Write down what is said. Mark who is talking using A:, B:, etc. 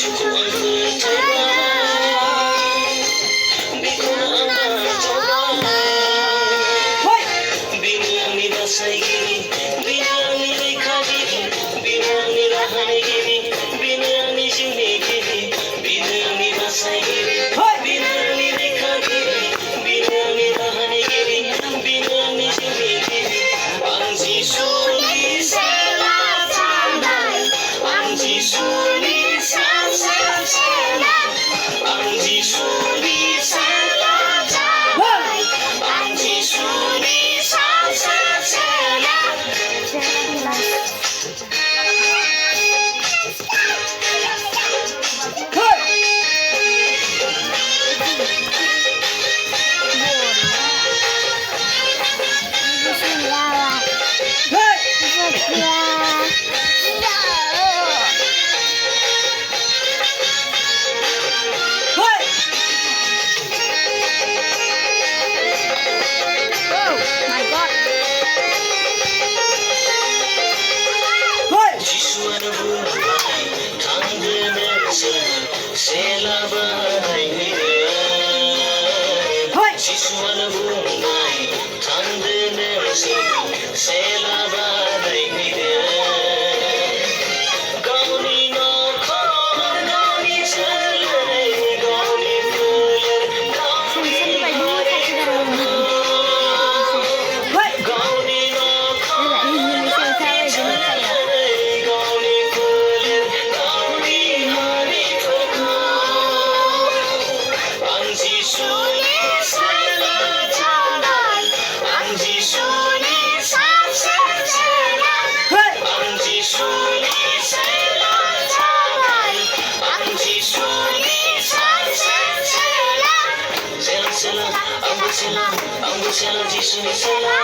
A: suku ang terbaik. Bikuna ang terbaik. Binang ni basay gini, binang ni rekha gini, binang ni rahane gini, binang ni juni gini, binang ni basay gini, binang ni rekha gini, binang ni rahane gini, binang ni juni gini. Ang Jisuni sela tandai, ang Jisuni sela, ang Jisuni sela tandai, ang Jisuni sela. Jisuan bunai, tangga mesra, sela bahai nira. Jisuan bunai, tangga mesra, sela bahai nira. Gauni nokhar, gauni chalai, gauni fuler, gauni hare gauni nokhar, gauni chalai, gauni fuler, gauni hare ang Jisuni sela tandai, ang Jisuni sela, ang Jisuni sela tandai, ang Jisuni sela. Sela sela, ang Jisuni sela.